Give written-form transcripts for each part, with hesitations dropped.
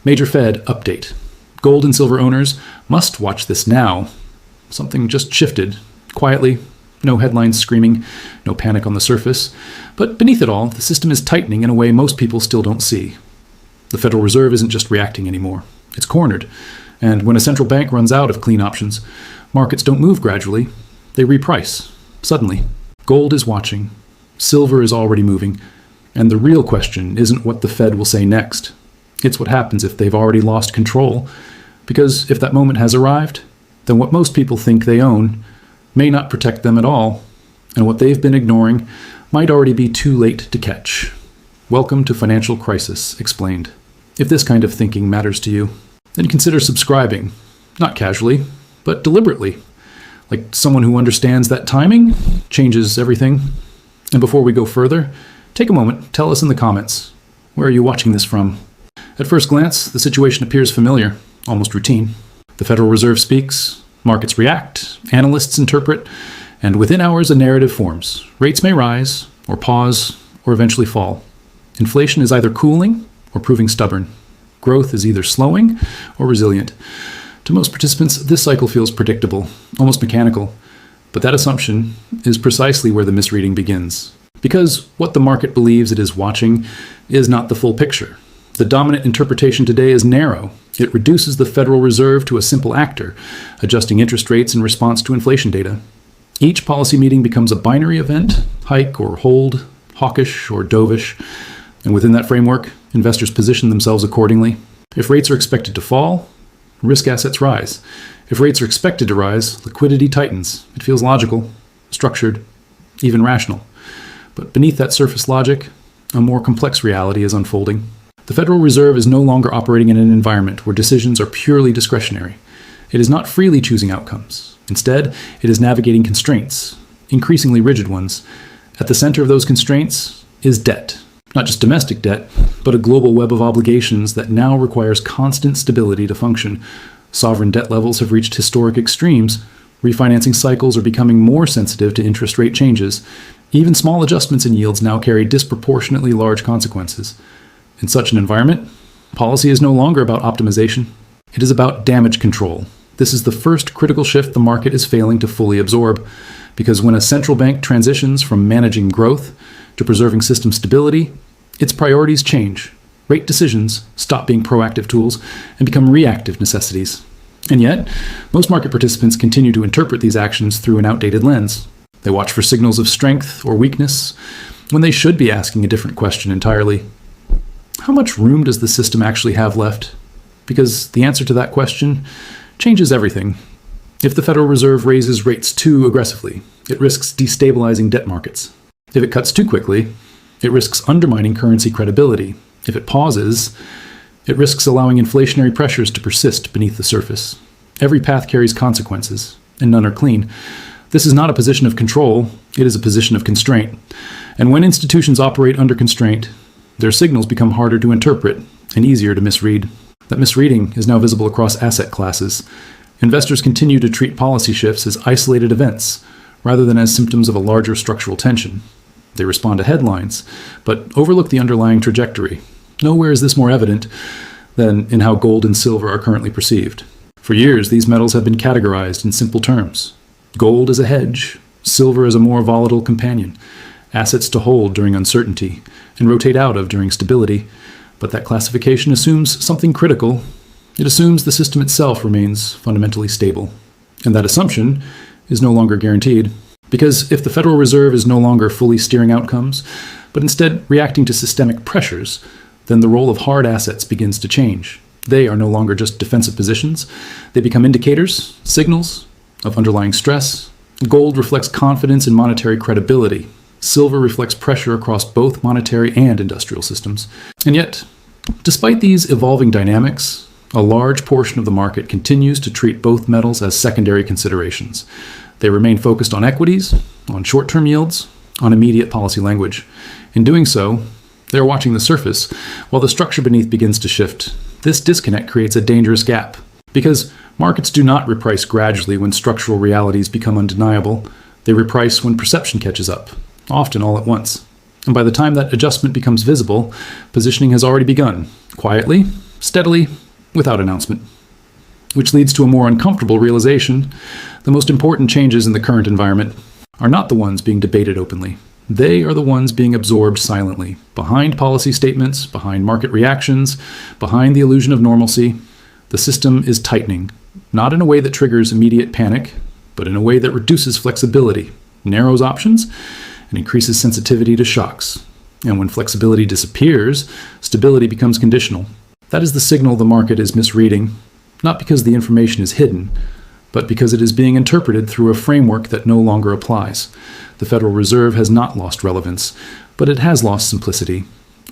Major Fed update. Gold and silver owners must watch this now. Something just shifted. Quietly, no headlines screaming, no panic on the surface. But beneath it all, the system is tightening in a way most people still don't see. The Federal Reserve isn't just reacting anymore. It's cornered. And when a central bank runs out of clean options, markets don't move gradually. They reprice. Suddenly. Gold is watching. Silver is already moving. And the real question isn't what the Fed will say next. It's what happens if they've already lost control. Because if that moment has arrived, then what most people think they own may not protect them at all, and what they've been ignoring might already be too late to catch. Welcome to Financial Crisis, explained. If this kind of thinking matters to you, then consider subscribing, not casually, but deliberately, like someone who understands that timing changes everything. And before we go further, take a moment, tell us in the comments, where are you watching this from? At first glance, the situation appears familiar, almost routine. The Federal Reserve speaks, markets react, analysts interpret, and within hours a narrative forms. Rates may rise, or pause, or eventually fall. Inflation is either cooling or proving stubborn. Growth is either slowing or resilient. To most participants, this cycle feels predictable, almost mechanical. But that assumption is precisely where the misreading begins. Because what the market believes it is watching is not the full picture. The dominant interpretation today is narrow. It reduces the Federal Reserve to a simple actor, adjusting interest rates in response to inflation data. Each policy meeting becomes a binary event, hike or hold, hawkish or dovish, and within that framework, investors position themselves accordingly. If rates are expected to fall, risk assets rise. If rates are expected to rise, liquidity tightens. It feels logical, structured, even rational. But beneath that surface logic, a more complex reality is unfolding. The Federal Reserve is no longer operating in an environment where decisions are purely discretionary. It is not freely choosing outcomes. Instead, it is navigating constraints, increasingly rigid ones. At the center of those constraints is debt. Not just domestic debt, but a global web of obligations that now requires constant stability to function. Sovereign debt levels have reached historic extremes. Refinancing cycles are becoming more sensitive to interest rate changes. Even small adjustments in yields now carry disproportionately large consequences. In such an environment, policy is no longer about optimization. It is about damage control. This is the first critical shift the market is failing to fully absorb, because when a central bank transitions from managing growth to preserving system stability, its priorities change. Rate decisions stop being proactive tools and become reactive necessities. And yet, most market participants continue to interpret these actions through an outdated lens. They watch for signals of strength or weakness when they should be asking a different question entirely. How much room does the system actually have left? Because the answer to that question changes everything. If the Federal Reserve raises rates too aggressively, it risks destabilizing debt markets. If it cuts too quickly, it risks undermining currency credibility. If it pauses, it risks allowing inflationary pressures to persist beneath the surface. Every path carries consequences, and none are clean. This is not a position of control, it is a position of constraint. And when institutions operate under constraint, their signals become harder to interpret and easier to misread. That misreading is now visible across asset classes. Investors continue to treat policy shifts as isolated events, rather than as symptoms of a larger structural tension. They respond to headlines, but overlook the underlying trajectory. Nowhere is this more evident than in how gold and silver are currently perceived. For years, these metals have been categorized in simple terms. Gold as a hedge, silver as a more volatile companion, assets to hold during uncertainty and rotate out of during stability. But that classification assumes something critical. It assumes the system itself remains fundamentally stable. And that assumption is no longer guaranteed. Because if the Federal Reserve is no longer fully steering outcomes, but instead reacting to systemic pressures, then the role of hard assets begins to change. They are no longer just defensive positions. They become indicators, signals of underlying stress. Gold reflects confidence in monetary credibility. Silver reflects pressure across both monetary and industrial systems. And yet, despite these evolving dynamics, a large portion of the market continues to treat both metals as secondary considerations. They remain focused on equities, on short-term yields, on immediate policy language. In doing so, they are watching the surface while the structure beneath begins to shift. This disconnect creates a dangerous gap, because markets do not reprice gradually when structural realities become undeniable. They reprice when perception catches up, often all at once. And by the time that adjustment becomes visible, positioning has already begun, quietly, steadily, without announcement. Which leads to a more uncomfortable realization: the most important changes in the current environment are not the ones being debated openly. They are the ones being absorbed silently, behind policy statements, behind market reactions, behind the illusion of normalcy. The system is tightening, not in a way that triggers immediate panic, but in a way that reduces flexibility, narrows options, and increases sensitivity to shocks. And when flexibility disappears, stability becomes conditional. That is the signal the market is misreading, not because the information is hidden, but because it is being interpreted through a framework that no longer applies. The Federal Reserve has not lost relevance, but it has lost simplicity.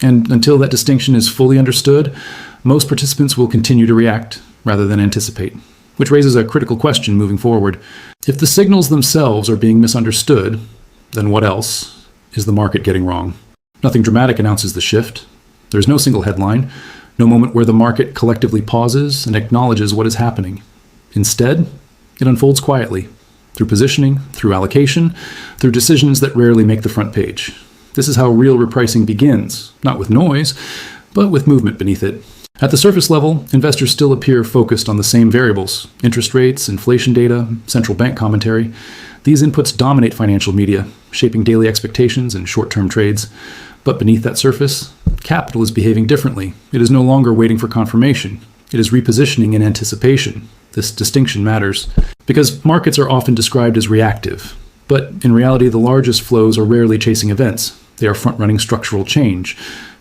And until that distinction is fully understood, most participants will continue to react rather than anticipate, which raises a critical question moving forward. If the signals themselves are being misunderstood, then what else is the market getting wrong? Nothing dramatic announces the shift. There is no single headline, no moment where the market collectively pauses and acknowledges what is happening. Instead, it unfolds quietly, through positioning, through allocation, through decisions that rarely make the front page. This is how real repricing begins, not with noise, but with movement beneath it. At the surface level, investors still appear focused on the same variables: interest rates, inflation data, central bank commentary. These inputs dominate financial media, shaping daily expectations and short-term trades. But beneath that surface, capital is behaving differently. It is no longer waiting for confirmation. It is repositioning in anticipation. This distinction matters because markets are often described as reactive, but in reality, the largest flows are rarely chasing events. They are front-running structural change,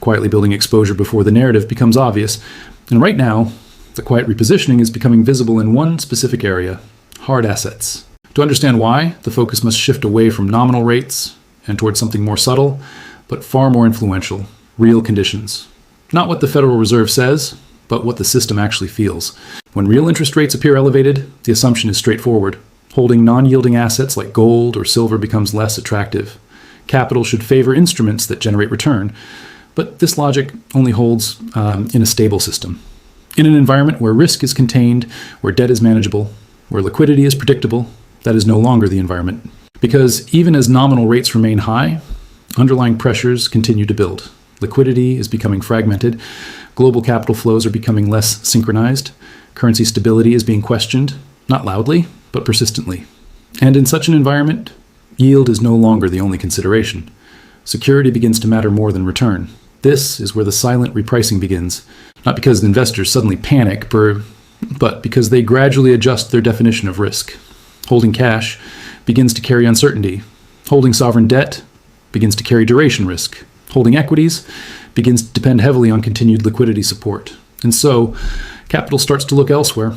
quietly building exposure before the narrative becomes obvious. And right now, the quiet repositioning is becoming visible in one specific area: hard assets. To understand why, the focus must shift away from nominal rates and towards something more subtle, but far more influential: real conditions. Not what the Federal Reserve says, but what the system actually feels. When real interest rates appear elevated, the assumption is straightforward. Holding non-yielding assets like gold or silver becomes less attractive. Capital should favor instruments that generate return. But this logic only holds in a stable system. In an environment where risk is contained, where debt is manageable, where liquidity is predictable, that is no longer the environment. Because even as nominal rates remain high, underlying pressures continue to build. Liquidity is becoming fragmented. Global capital flows are becoming less synchronized. Currency stability is being questioned, not loudly, but persistently. And in such an environment, yield is no longer the only consideration. Security begins to matter more than return. This is where the silent repricing begins, not because investors suddenly panic, but because they gradually adjust their definition of risk. Holding cash begins to carry uncertainty. Holding sovereign debt begins to carry duration risk. Holding equities begins to depend heavily on continued liquidity support. And so, capital starts to look elsewhere,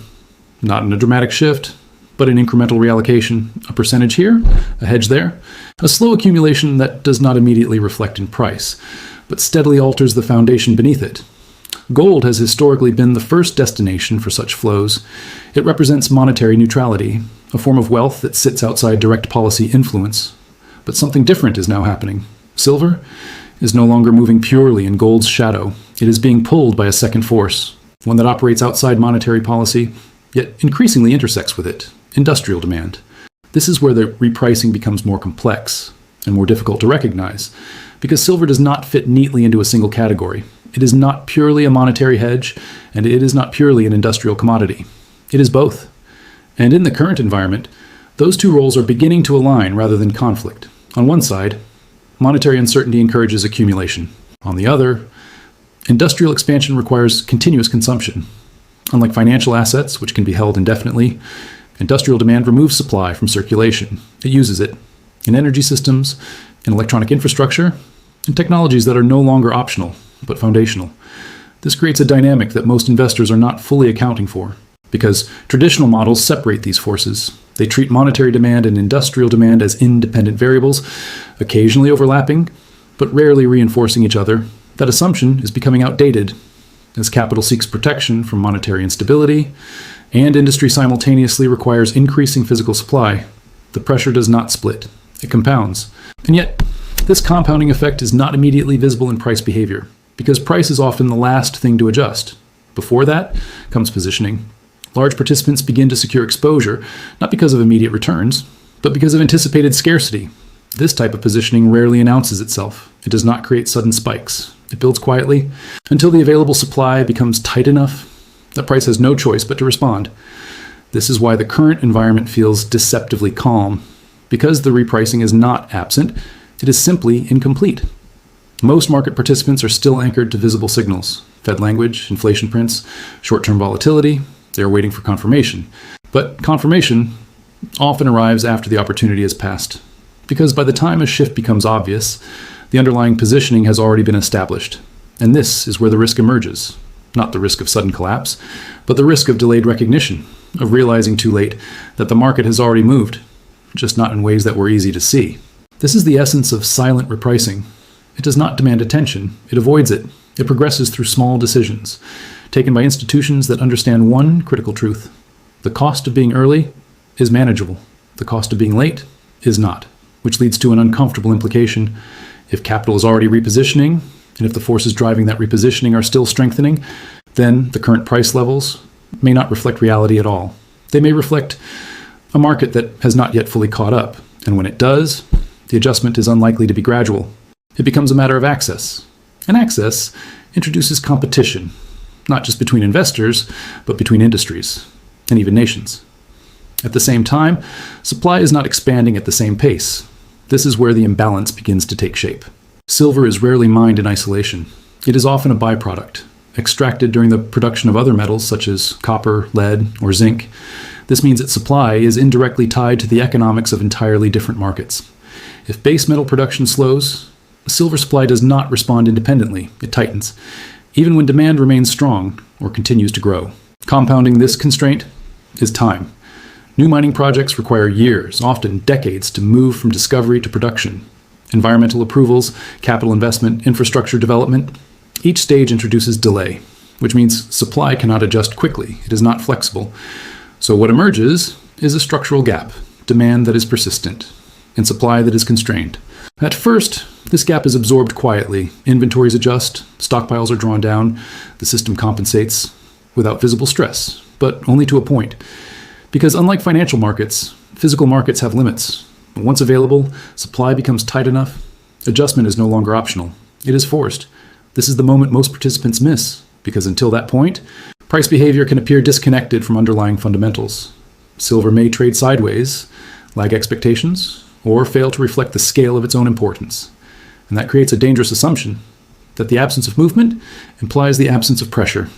not in a dramatic shift, but an incremental reallocation: a percentage here, a hedge there, a slow accumulation that does not immediately reflect in price, but steadily alters the foundation beneath it. Gold has historically been the first destination for such flows. It represents monetary neutrality, a form of wealth that sits outside direct policy influence. But something different is now happening. Silver is no longer moving purely in gold's shadow. It is being pulled by a second force, one that operates outside monetary policy, yet increasingly intersects with it: industrial demand. This is where the repricing becomes more complex and more difficult to recognize, because silver does not fit neatly into a single category. It is not purely a monetary hedge, and it is not purely an industrial commodity. It is both. And in the current environment, those two roles are beginning to align rather than conflict. On one side, monetary uncertainty encourages accumulation. On the other, industrial expansion requires continuous consumption. Unlike financial assets, which can be held indefinitely, industrial demand removes supply from circulation. It uses it in energy systems, in electronic infrastructure, in technologies that are no longer optional, but foundational. This creates a dynamic that most investors are not fully accounting for, because traditional models separate these forces. They treat monetary demand and industrial demand as independent variables, occasionally overlapping, but rarely reinforcing each other. That assumption is becoming outdated as capital seeks protection from monetary instability, and industry simultaneously requires increasing physical supply. The pressure does not split. It compounds. And yet, this compounding effect is not immediately visible in price behavior, because price is often the last thing to adjust. Before that comes positioning. Large participants begin to secure exposure, not because of immediate returns, but because of anticipated scarcity. This type of positioning rarely announces itself. It does not create sudden spikes. It builds quietly until the available supply becomes tight enough that price has no choice but to respond. This is why the current environment feels deceptively calm, because the repricing is not absent, it is simply incomplete. Most market participants are still anchored to visible signals: Fed language, inflation prints, short-term volatility. They are waiting for confirmation. But confirmation often arrives after the opportunity has passed, because by the time a shift becomes obvious, the underlying positioning has already been established. And this is where the risk emerges. Not the risk of sudden collapse, but the risk of delayed recognition, of realizing too late that the market has already moved, just not in ways that were easy to see. This is the essence of silent repricing. It does not demand attention. It avoids it. It progresses through small decisions, taken by institutions that understand one critical truth: the cost of being early is manageable. The cost of being late is not, which leads to an uncomfortable implication. If capital is already repositioning, and if the forces driving that repositioning are still strengthening, then the current price levels may not reflect reality at all. They may reflect a market that has not yet fully caught up, and when it does, the adjustment is unlikely to be gradual. It becomes a matter of access, and access introduces competition, not just between investors, but between industries and even nations. At the same time, supply is not expanding at the same pace. This is where the imbalance begins to take shape. Silver is rarely mined in isolation. It is often a byproduct, extracted during the production of other metals such as copper, lead, or zinc. This means that supply is indirectly tied to the economics of entirely different markets. If base metal production slows, silver supply does not respond independently. It tightens, even when demand remains strong or continues to grow. Compounding this constraint is time. New mining projects require years, often decades, to move from discovery to production. Environmental approvals, capital investment, infrastructure development, each stage introduces delay, which means supply cannot adjust quickly. It is not flexible. So what emerges is a structural gap, demand that is persistent, and supply that is constrained. At first, this gap is absorbed quietly. Inventories adjust, stockpiles are drawn down, the system compensates without visible stress, but only to a point. Because unlike financial markets, physical markets have limits. Once available, supply becomes tight enough, adjustment is no longer optional. It is forced. This is the moment most participants miss, because until that point, price behavior can appear disconnected from underlying fundamentals. Silver may trade sideways, lag expectations, or fail to reflect the scale of its own importance. And that creates a dangerous assumption that the absence of movement implies the absence of pressure.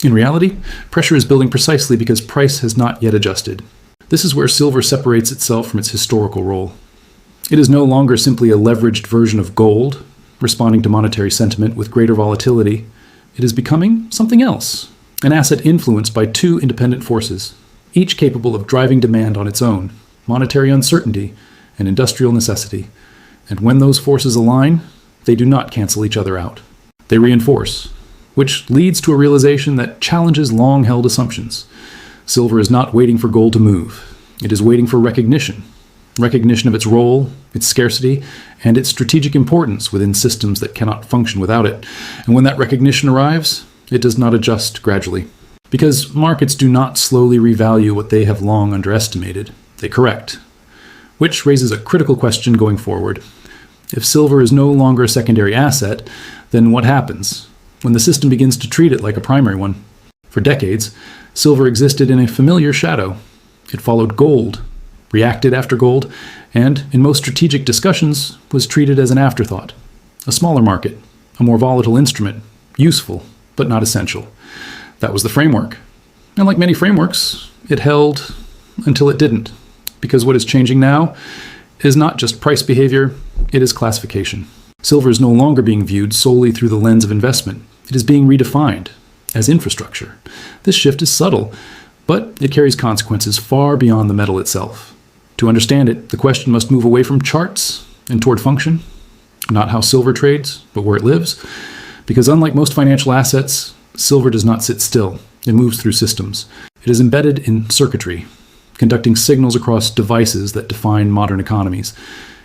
In reality, pressure is building precisely because price has not yet adjusted. This is where silver separates itself from its historical role. It is no longer simply a leveraged version of gold, responding to monetary sentiment with greater volatility. It is becoming something else, an asset influenced by two independent forces, each capable of driving demand on its own: monetary uncertainty and industrial necessity. And when those forces align, they do not cancel each other out. They reinforce, which leads to a realization that challenges long-held assumptions. Silver is not waiting for gold to move. It is waiting for recognition of its role, its scarcity, and its strategic importance within systems that cannot function without it. And when that recognition arrives, it does not adjust gradually. Because markets do not slowly revalue what they have long underestimated. They correct. Which raises a critical question going forward. If silver is no longer a secondary asset, then what happens when the system begins to treat it like a primary one? For decades, silver existed in a familiar shadow. It followed gold, reacted after gold, and in most strategic discussions was treated as an afterthought. A smaller market, a more volatile instrument, useful, but not essential. That was the framework. And like many frameworks, it held until it didn't. Because what is changing now is not just price behavior, it is classification. Silver is no longer being viewed solely through the lens of investment. It is being redefined as infrastructure. This shift is subtle, but it carries consequences far beyond the metal itself. To understand it, the question must move away from charts and toward function, not how silver trades, but where it lives. Because unlike most financial assets, silver does not sit still. It moves through systems. It is embedded in circuitry, conducting signals across devices that define modern economies.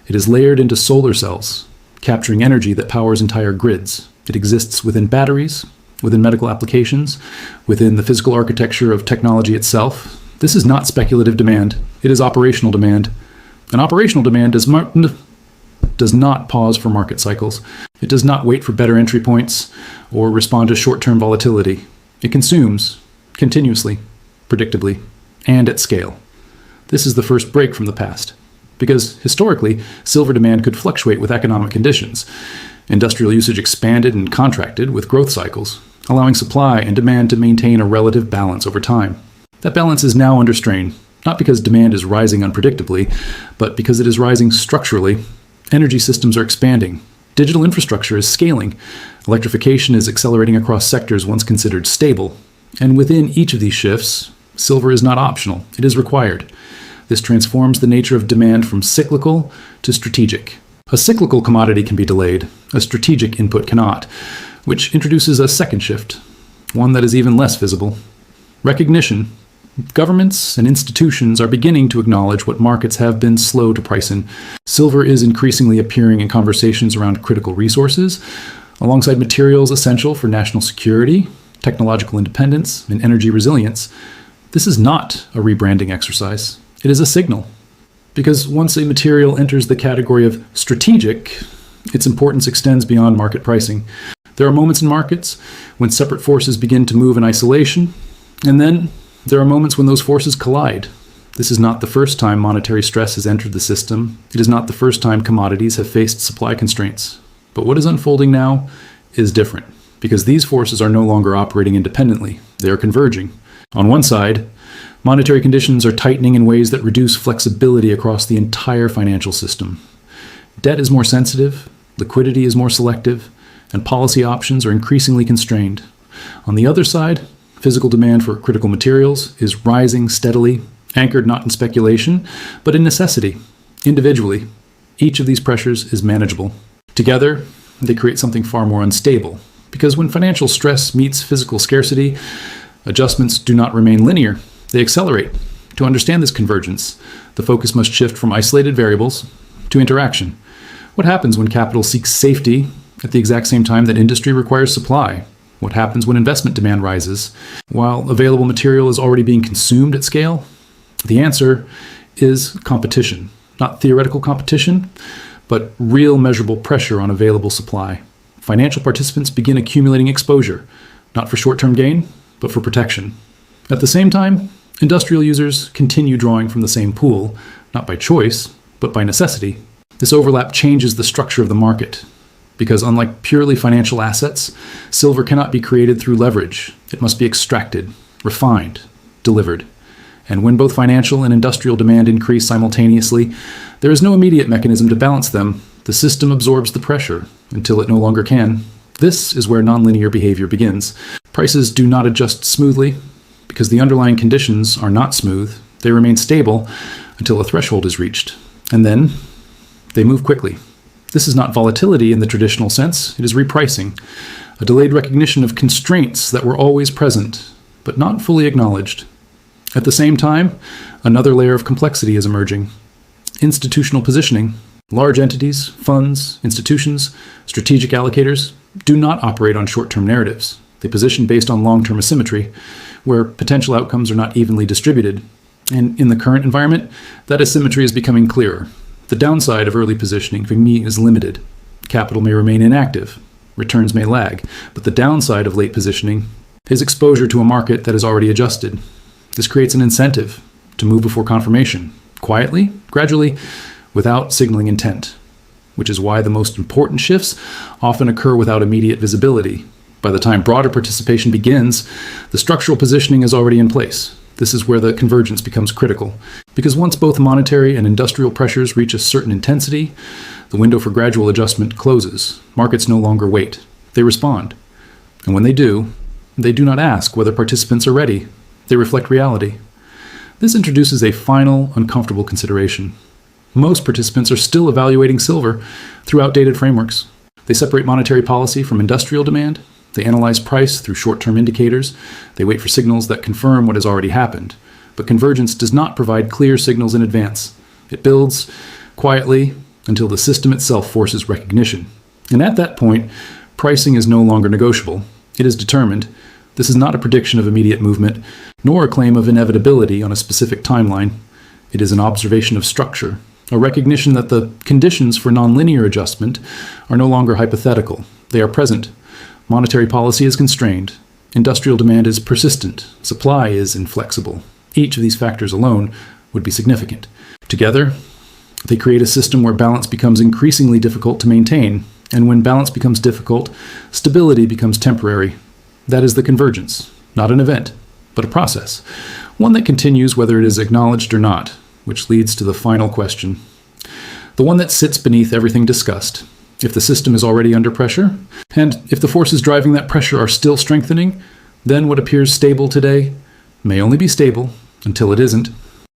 It is layered into solar cells, capturing energy that powers entire grids. It exists within batteries, within medical applications, within the physical architecture of technology itself. This is not speculative demand. It is operational demand. And operational demand does does not pause for market cycles. It does not wait for better entry points or respond to short-term volatility. It consumes continuously, predictably, and at scale. This is the first break from the past, because historically, silver demand could fluctuate with economic conditions. Industrial usage expanded and contracted with growth cycles, allowing supply and demand to maintain a relative balance over time. That balance is now under strain, not because demand is rising unpredictably, but because it is rising structurally. Energy systems are expanding. Digital infrastructure is scaling. Electrification is accelerating across sectors once considered stable. And within each of these shifts, silver is not optional, it is required. This transforms the nature of demand from cyclical to strategic. A cyclical commodity can be delayed, a strategic input cannot, which introduces a second shift, one that is even less visible. Recognition. Governments and institutions are beginning to acknowledge what markets have been slow to price in. Silver is increasingly appearing in conversations around critical resources, alongside materials essential for national security, technological independence, and energy resilience. This is not a rebranding exercise. It is a signal. Because once a material enters the category of strategic, its importance extends beyond market pricing. There are moments in markets when separate forces begin to move in isolation, and then there are moments when those forces collide. This is not the first time monetary stress has entered the system. It is not the first time commodities have faced supply constraints. But what is unfolding now is different, because these forces are no longer operating independently. They are converging. On one side, monetary conditions are tightening in ways that reduce flexibility across the entire financial system. Debt is more sensitive, liquidity is more selective, and policy options are increasingly constrained. On the other side, physical demand for critical materials is rising steadily, anchored not in speculation, but in necessity. Individually, each of these pressures is manageable. Together, they create something far more unstable, because when financial stress meets physical scarcity, adjustments do not remain linear. They accelerate. To understand this convergence, the focus must shift from isolated variables to interaction. What happens when capital seeks safety at the exact same time that industry requires supply? What happens when investment demand rises while available material is already being consumed at scale? The answer is competition. Not theoretical competition, but real measurable pressure on available supply. Financial participants begin accumulating exposure, not for short-term gain, but for protection. At the same time, industrial users continue drawing from the same pool, not by choice, but by necessity. This overlap changes the structure of the market, because unlike purely financial assets, silver cannot be created through leverage. It must be extracted, refined, delivered. And when both financial and industrial demand increase simultaneously, there is no immediate mechanism to balance them. The system absorbs the pressure until it no longer can. This is where nonlinear behavior begins. Prices do not adjust smoothly because the underlying conditions are not smooth. They remain stable until a threshold is reached. And then they move quickly. This is not volatility in the traditional sense. It is repricing, a delayed recognition of constraints that were always present, but not fully acknowledged. At the same time, another layer of complexity is emerging. Institutional positioning. Large entities, funds, institutions, strategic allocators do not operate on short-term narratives. They position based on long-term asymmetry, where potential outcomes are not evenly distributed. And in the current environment, that asymmetry is becoming clearer. The downside of early positioning for me is limited. Capital may remain inactive, returns may lag, but the downside of late positioning is exposure to a market that is already adjusted. This creates an incentive to move before confirmation, quietly, gradually, without signaling intent, which is why the most important shifts often occur without immediate visibility. By the time broader participation begins, the structural positioning is already in place. This is where the convergence becomes critical, because once both monetary and industrial pressures reach a certain intensity, the window for gradual adjustment closes. Markets no longer wait. They respond. And when they do not ask whether participants are ready. They reflect reality. This introduces a final, uncomfortable consideration. Most participants are still evaluating silver through outdated frameworks. They separate monetary policy from industrial demand. They analyze price through short-term indicators. They wait for signals that confirm what has already happened. But convergence does not provide clear signals in advance. It builds quietly until the system itself forces recognition. And at that point, pricing is no longer negotiable. It is determined. This is not a prediction of immediate movement, nor a claim of inevitability on a specific timeline. It is an observation of structure, a recognition that the conditions for nonlinear adjustment are no longer hypothetical. They are present. Monetary policy is constrained. Industrial demand is persistent. Supply is inflexible. Each of these factors alone would be significant. Together, they create a system where balance becomes increasingly difficult to maintain, and when balance becomes difficult, stability becomes temporary. That is the convergence, not an event, but a process, one that continues whether it is acknowledged or not, which leads to the final question. The one that sits beneath everything discussed. If the system is already under pressure, and if the forces driving that pressure are still strengthening, then what appears stable today may only be stable until it isn't.